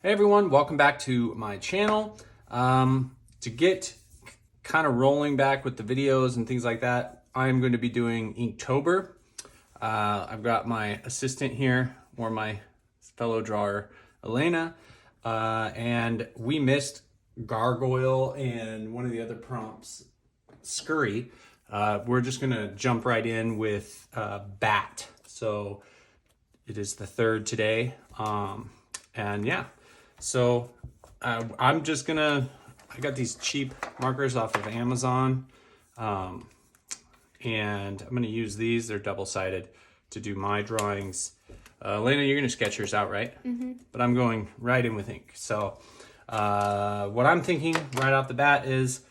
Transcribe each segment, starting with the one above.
Hey everyone, welcome back to my channel. To get kind of rolling back with the videos and things like that, I'm going to be doing Inktober. I've got my assistant here, or my fellow drawer, Alaina, and we missed Gargoyle and one of the other prompts, Scurry. We're just going to jump right in with Bat. So it is the third today, and yeah. So I'm just gonna, I got these cheap markers off of Amazon, and I'm gonna use these. They're double-sided to do my drawings. Elena, you're gonna sketch yours out, right? Mm-hmm. But I'm going right in with ink. So what I'm thinking right off the bat is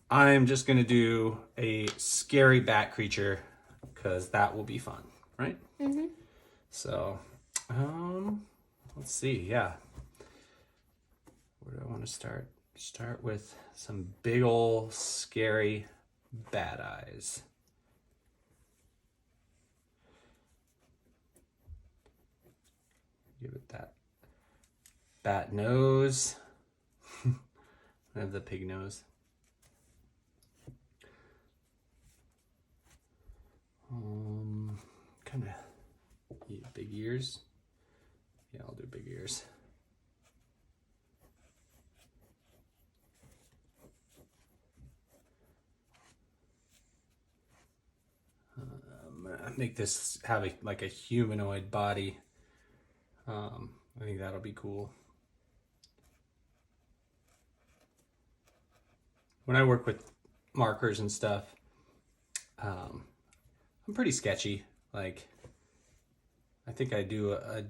I'm just gonna do a scary bat creature because that will be fun, right? Mm-hmm. So let's see, yeah. Where do I want to start? Start with some big ol' scary bat eyes. Give it that bat nose. I have the pig nose. Kind of big ears. Yeah, I'll do big ears. Make this have like a humanoid body. I think that'll be cool. When I work with markers and stuff, I'm pretty sketchy. Like, I think I do a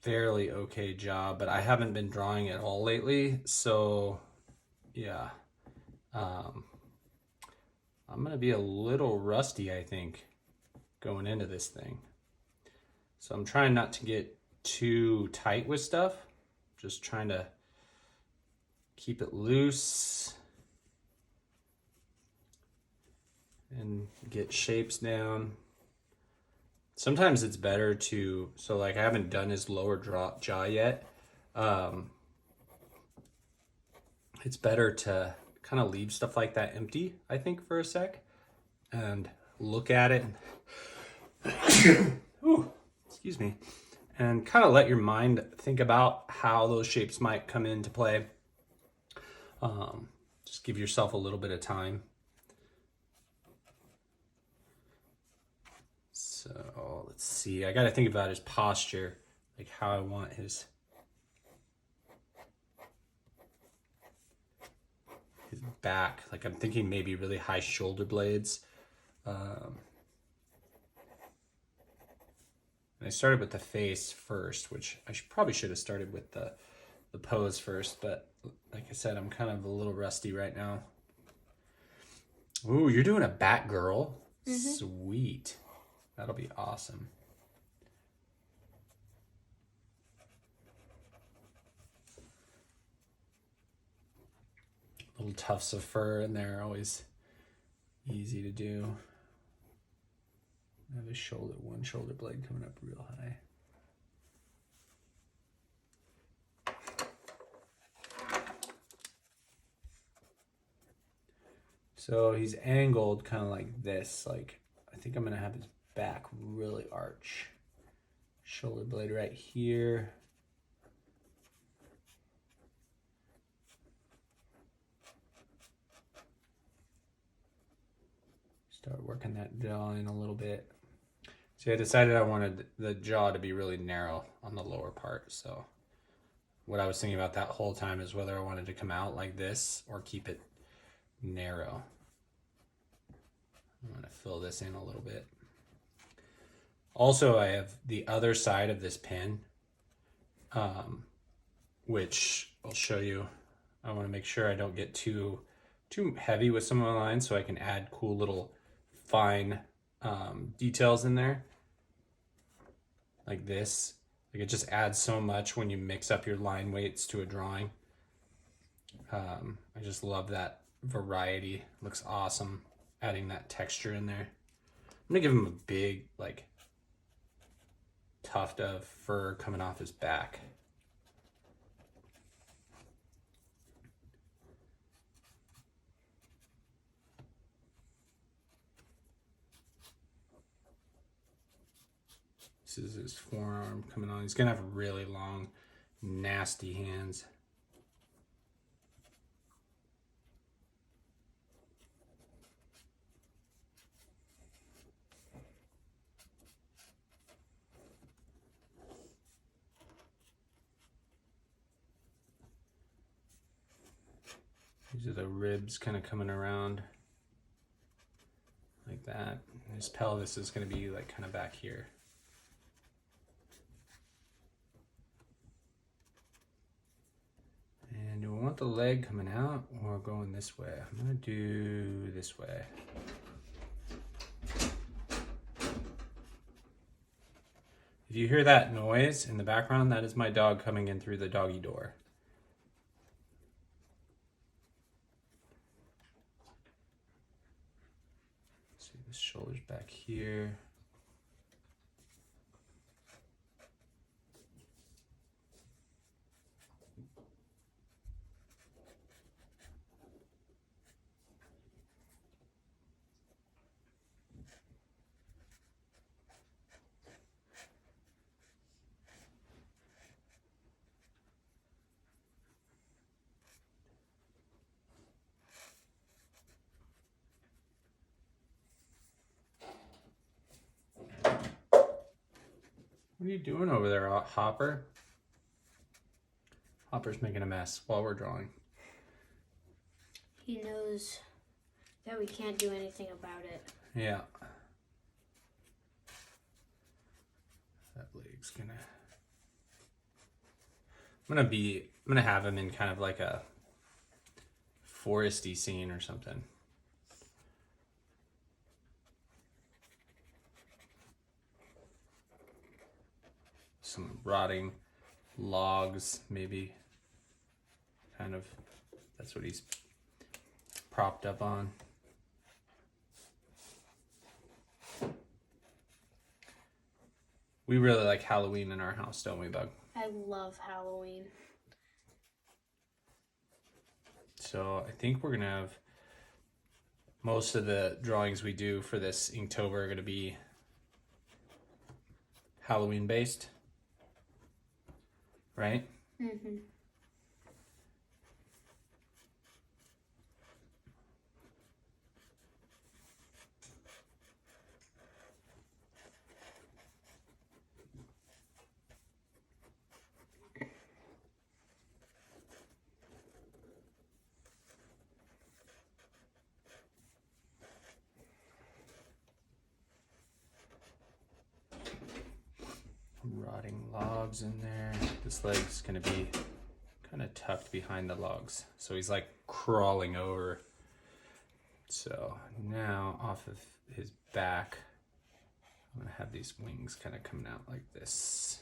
fairly okay job, but I haven't been drawing at all lately. So yeah, I'm gonna be a little rusty, I think, going into this thing. So I'm trying not to get too tight with stuff. Just trying to keep it loose and get shapes down. Sometimes it's better to, so like I haven't done his lower jaw yet. It's better to kind of leave stuff like that empty, I think, for a sec and look at it. Ooh, excuse me. And kind of let your mind think about how those shapes might come into play. Just give yourself a little bit of time. So let's see, I got to think about his posture, like how I want his back. Like I'm thinking maybe really high shoulder blades. And I started with the face first, which I probably should have started with the pose first, but like I said, I'm kind of a little rusty right now. Ooh, you're doing a bat girl? Mm-hmm. Sweet. That'll be awesome. Little tufts of fur in there, always easy to do. I have a one shoulder blade coming up real high. So he's angled kind of like this. Like, I think I'm gonna have his back really arch. Shoulder blade right here. Start working that jaw in a little bit. See, I decided I wanted the jaw to be really narrow on the lower part. So what I was thinking about that whole time is whether I wanted to come out like this or keep it narrow. I'm going to fill this in a little bit. Also, I have the other side of this pin, which I'll show you. I want to make sure I don't get too heavy with some of my lines so I can add cool little fine details in there. Like this. Like it just adds so much when you mix up your line weights to a drawing. I just love that variety. Looks awesome adding that texture in there. I'm gonna give him a big, like, tuft of fur coming off his back. This is his forearm coming on. He's gonna have really long, nasty hands. These are the ribs kind of coming around like that. And his pelvis is going to be like kind of back here. And do we want the leg coming out or going this way? I'm going to do this way. If you hear that noise in the background, that is my dog coming in through the doggy door. See the shoulders back here. What are you doing over there, Hopper? Hopper's making a mess while we're drawing. He knows that we can't do anything about it. Yeah. That leg's gonna... I'm gonna have him in kind of like a foresty scene or something. Some rotting logs, maybe. Kind of, that's what he's propped up on. We really like Halloween in our house, don't we, Bug? I love Halloween. So I think we're gonna have most of the drawings we do for this Inktober are gonna be Halloween based. Right? Mm-hmm. Rotting logs in there. This leg's gonna be kind of tucked behind the logs. So he's like crawling over. So now off of his back, I'm gonna have these wings kind of coming out like this.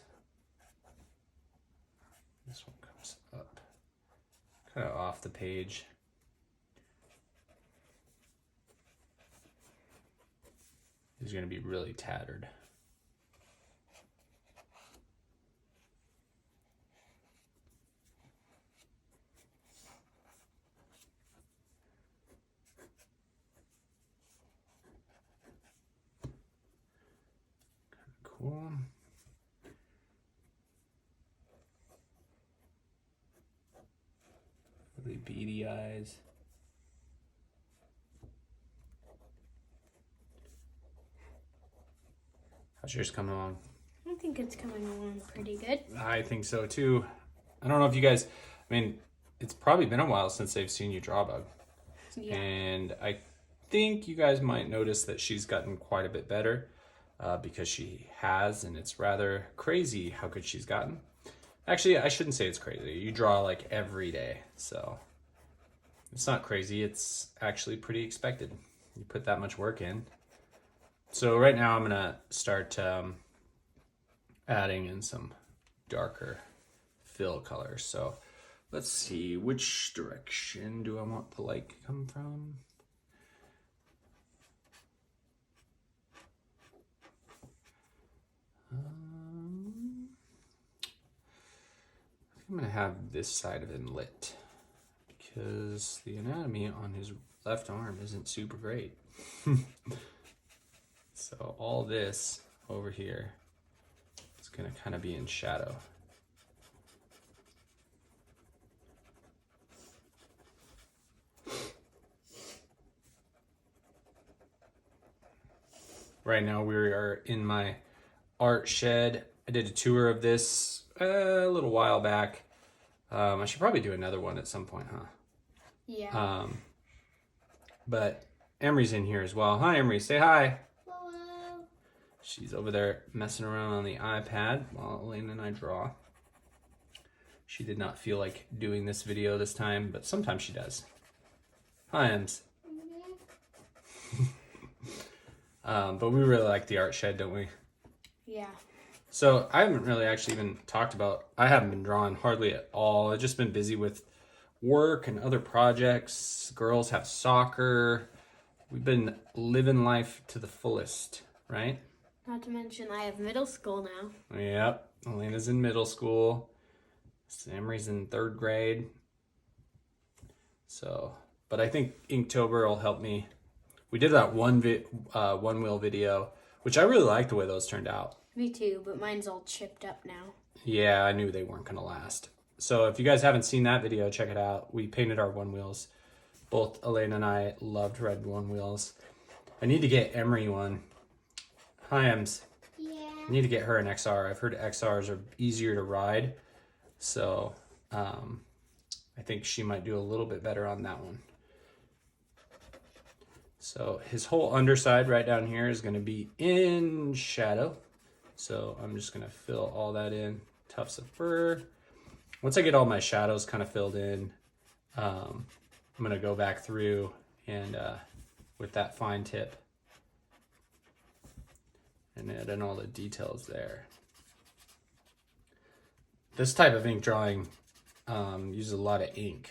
This one comes up, kind of off the page. He's gonna be really tattered. Cool. Really beady eyes. How's yours coming along? I think it's coming along pretty good. I think so too. I don't know if you guys, I mean, it's probably been a while since they've seen you draw, Bug. Yeah. And I think you guys might notice that she's gotten quite a bit better. Because she has, and it's rather crazy how good she's gotten. Actually, I shouldn't say it's crazy. You draw like every day, so it's not crazy. It's actually pretty expected. You put that much work in. So right now I'm gonna start adding in some darker fill colors. So let's see, which direction do I want the light to come from? I'm gonna have this side of him lit because the anatomy on his left arm isn't super great. So all this over here is gonna kind of be in shadow. Right now we are in my art shed. I did a tour of this a little while back. I should probably do another one at some point, huh? Yeah. But Emery's in here as well. Hi, Emery. Say hi. Hello. She's over there messing around on the iPad while Alaina and I draw. She did not feel like doing this video this time, but sometimes she does. Hi, Ems. But we really like the art shed, don't we? Yeah. So I haven't really actually even talked about, I haven't been drawing hardly at all. I've just been busy with work and other projects. Girls have soccer. We've been living life to the fullest, right? Not to mention I have middle school now. Yep. Elena's in middle school. Emery's in 3rd grade. So, but I think Inktober will help me. We did that one wheel video, which I really like the way those turned out. Me too, but mine's all chipped up now. Yeah, I knew they weren't going to last. So if you guys haven't seen that video, check it out. We painted our one wheels. Both Alaina and I loved red one wheels. I need to get Emery one. Hi, Ems. Yeah. I need to get her an XR. I've heard XRs are easier to ride. So I think she might do a little bit better on that one. So his whole underside right down here is going to be in shadow. So I'm just going to fill all that in. Tufts of fur. Once I get all my shadows kind of filled in, I'm going to go back through and with that fine tip and add in all the details there. This type of ink drawing uses a lot of ink.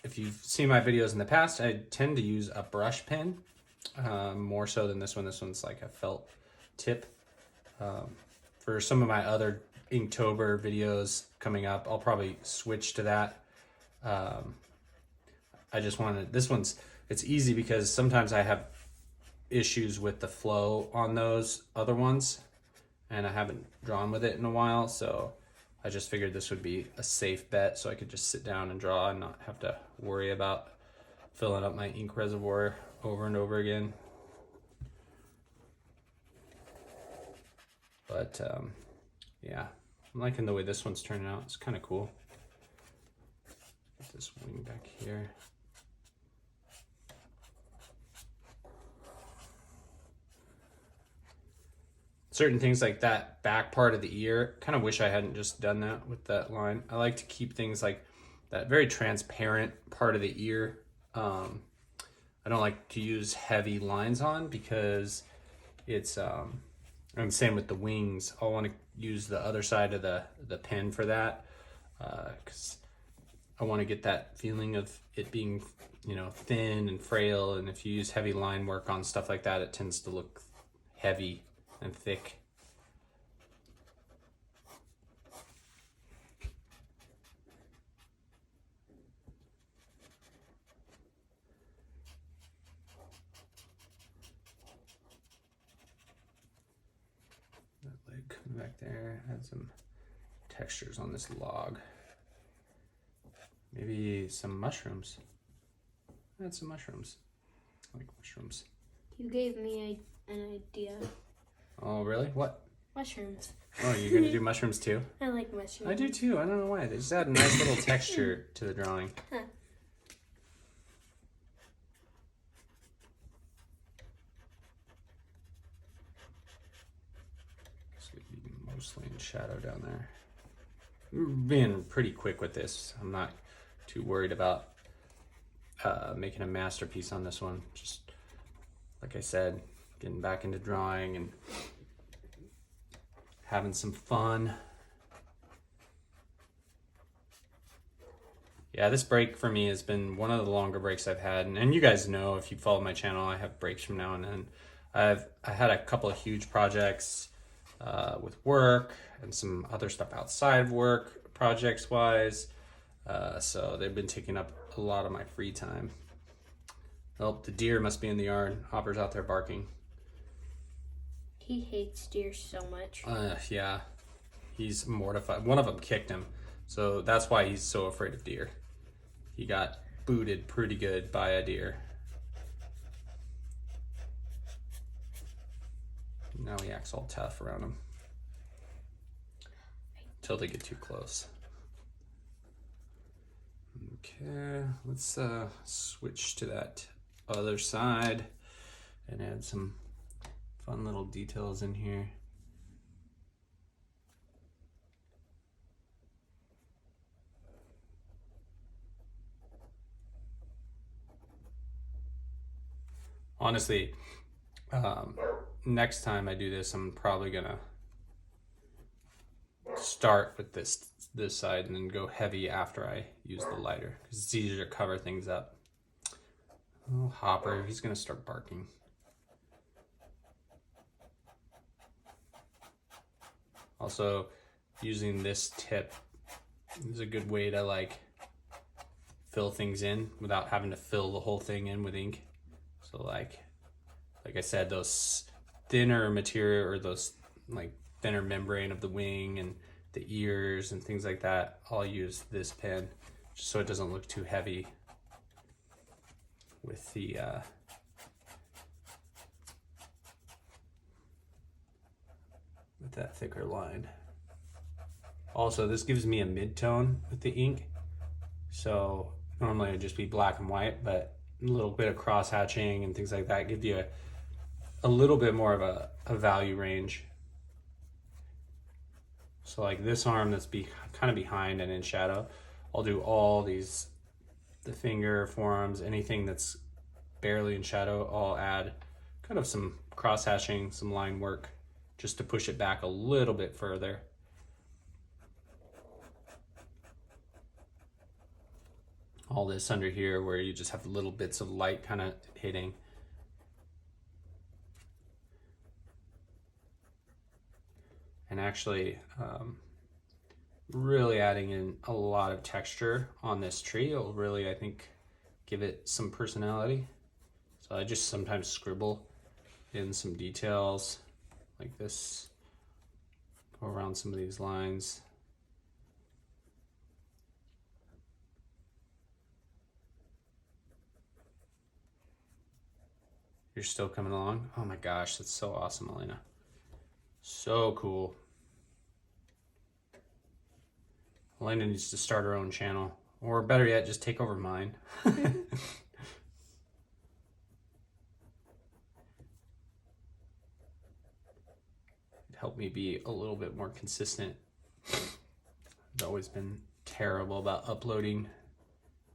If you've seen my videos in the past, I tend to use a brush pen more so than this one. This one's like a felt tip. For some of my other Inktober videos coming up, I'll probably switch to that. I just wanted, this one's, it's easy because sometimes I have issues with the flow on those other ones and I haven't drawn with it in a while, so I just figured this would be a safe bet so I could just sit down and draw and not have to worry about filling up my ink reservoir over and over again. But yeah, I'm liking the way this one's turning out. It's kind of cool. Put this wing back here. Certain things like that back part of the ear, kind of wish I hadn't just done that with that line. I like to keep things like that very transparent part of the ear. I don't like to use heavy lines on because it's, and same with the wings. I'll want to use the other side of the pen for that because I want to get that feeling of it being, you know, thin and frail. And if you use heavy line work on stuff like that, it tends to look heavy and thick. That leg coming back there, add some textures on this log. Maybe some mushrooms. Add some mushrooms. I like mushrooms. You gave me an idea. Oh, really? What? Mushrooms. Oh, you're going to do mushrooms too? I like mushrooms. I do too. I don't know why. They just add a nice little texture to the drawing. Huh. It's going to be mostly in shadow down there. I'm being pretty quick with this. I'm not too worried about making a masterpiece on this one. Just, like I said, getting back into drawing and having some fun. Yeah, this break for me has been one of the longer breaks I've had. And you guys know, if you follow my channel, I have breaks from now and then. I had a couple of huge projects with work and some other stuff outside of work, projects wise. So they've been taking up a lot of my free time. Oh, the deer must be in the yard. Hopper's out there barking. He hates deer so much. Yeah, he's mortified. One of them kicked him, so that's why he's so afraid of deer. He got booted pretty good by a deer. Now he acts all tough around him until they get too close. Okay, let's switch to that other side and add some fun little details in here. Honestly, next time I do this, I'm probably gonna start with this side and then go heavy after I use the lighter because it's easier to cover things up. Oh, Hopper, he's gonna start barking. Also, using this tip is a good way to like fill things in without having to fill the whole thing in with ink. So like I said, those thinner material or those like thinner membrane of the wing and the ears and things like that, I'll use this pen just so it doesn't look too heavy with the with that thicker line. Also, this gives me a mid-tone with the ink, so normally it'd just be black and white, but a little bit of cross hatching and things like that give you a little bit more of a value range. So like this arm that's kind of behind and in shadow, I'll do all these, the finger forms, anything that's barely in shadow, I'll add kind of some cross hatching, some line work, just to push it back a little bit further. All this under here where you just have little bits of light kind of hitting. And actually really adding in a lot of texture on this tree will really, I think, give it some personality. So I just sometimes scribble in some details like this, go around some of these lines. You're still coming along? Oh my gosh, that's so awesome, Alaina. So cool. Alaina needs to start her own channel, or better yet, just take over mine. It'd help me be a little bit more consistent. I've always been terrible about uploading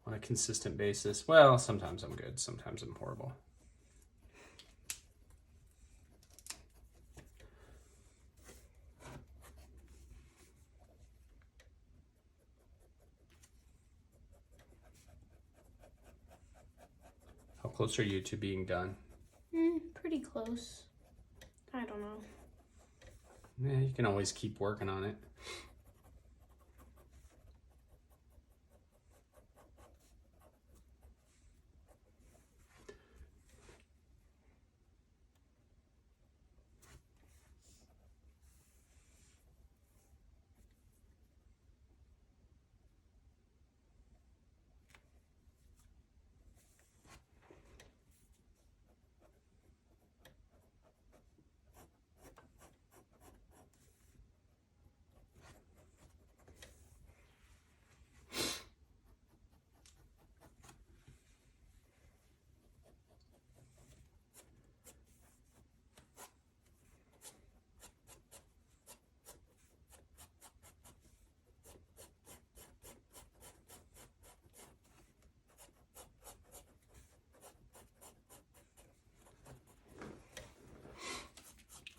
on a consistent basis. Well, sometimes I'm good, sometimes I'm horrible. How close are you to being done? Pretty close. I don't know. Yeah, you can always keep working on it.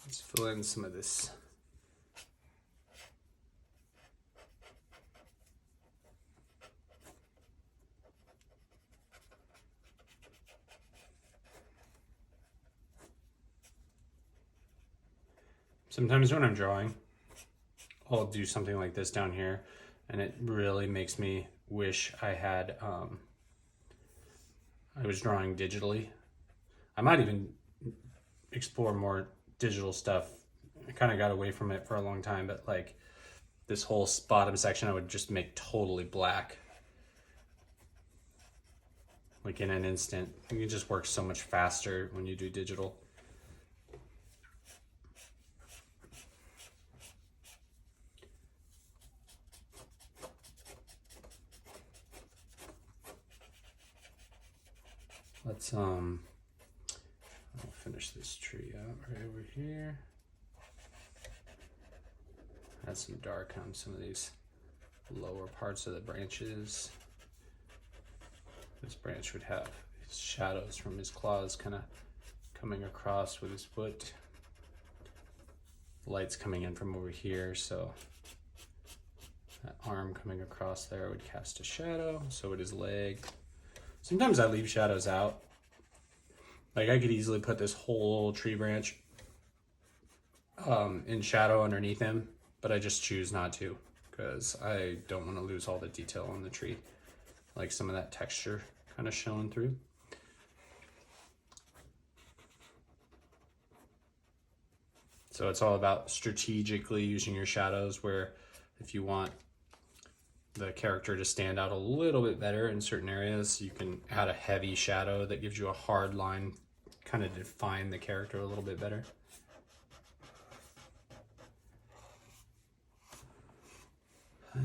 Let's fill in some of this. Sometimes when I'm drawing, I'll do something like this down here, And it really makes me wish I had, I was drawing digitally. I might even explore more digital stuff. I kind of got away from it for a long time, but like this whole bottom section, I would just make totally black. Like in an instant. It just works so much faster when you do digital. Let's I'll finish this tree out right over here. Add some dark on some of these lower parts of the branches. This branch would have his shadows from his claws kind of coming across with his foot. Light's coming in from over here, so that arm coming across there would cast a shadow. So would his leg. Sometimes I leave shadows out. Like I could easily put this whole tree branch in shadow underneath him, but I just choose not to because I don't want to lose all the detail on the tree. Like some of that texture kind of showing through. So it's all about strategically using your shadows, where if you want the character to stand out a little bit better in certain areas, you can add a heavy shadow that gives you a hard line, kind of define the character a little bit better. Some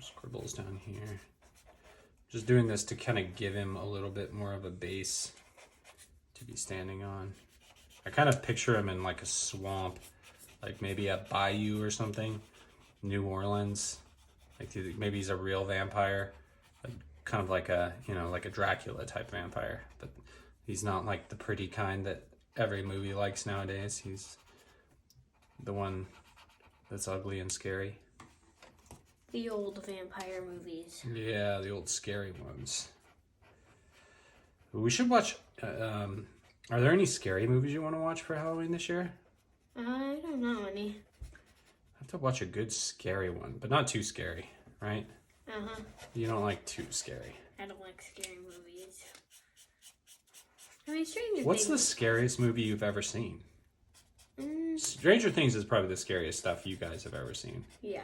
scribbles down here. Just doing this to kind of give him a little bit more of a base to be standing on. I kind of picture him in like a swamp, like maybe a bayou or something, New Orleans. Like maybe he's a real vampire, like kind of like a, you know, like a Dracula type vampire, but he's not like the pretty kind that every movie likes nowadays. He's the one that's ugly and scary. The old vampire movies. Yeah, the old scary ones. We should watch, are there any scary movies you want to watch for Halloween this year? I don't know any. I have to watch a good scary one, but not too scary, right? Uh-huh. You don't like too scary. I don't like scary movies. I mean, Stranger What's the Things. scariest movie you've ever seen? Stranger Things is probably the scariest stuff you guys have ever seen. Yeah.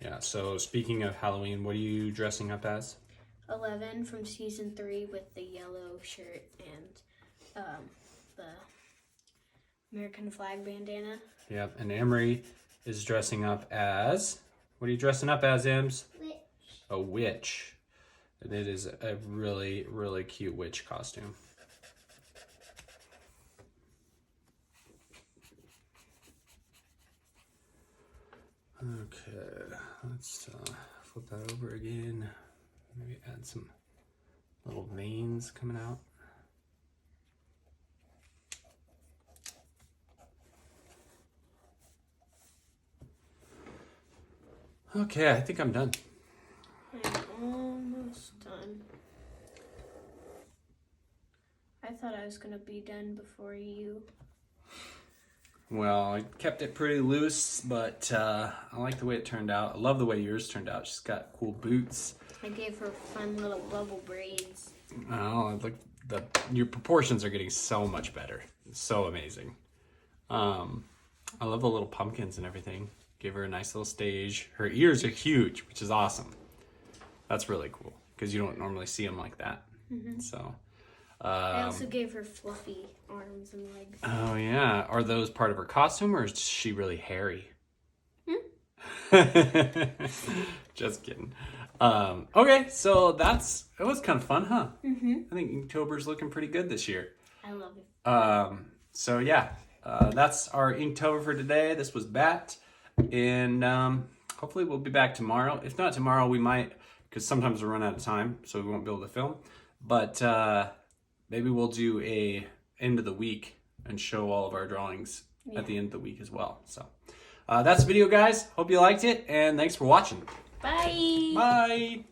Yeah, so speaking of Halloween, what are you dressing up as? 11 from season 3 with the yellow shirt and the American flag bandana. Yep, and Emery is dressing up as... What are you dressing up as, Ems? Witch. A witch. And it is a really, really cute witch costume. Okay, let's flip that over again. Maybe add some little veins coming out. Okay, I think I'm done. I'm almost done. I thought I was gonna be done before you. Well, I kept it pretty loose, but I like the way it turned out. I love the way yours turned out. She's got cool boots. I gave her fun little bubble braids. Oh, look, your proportions are getting so much better. It's so amazing. I love the little pumpkins and everything. Give her a nice little stage. Her ears are huge, which is awesome. That's really cool because you don't normally see them like that. Mm-hmm. So. I also gave her fluffy arms and legs. Oh yeah, are those part of her costume or is she really hairy? Just kidding. Okay, so it was kind of fun, huh? Mm-hmm. I think Inktober's looking pretty good this year. I love it. So yeah, that's our Inktober for today. This was Bat, and hopefully we'll be back tomorrow. If not tomorrow, we might, because sometimes we run out of time, so we won't be able to film. But maybe we'll do a end of the week and show all of our drawings at the end of the week as well. So that's the video, guys. Hope you liked it, and thanks for watching. Bye. Bye.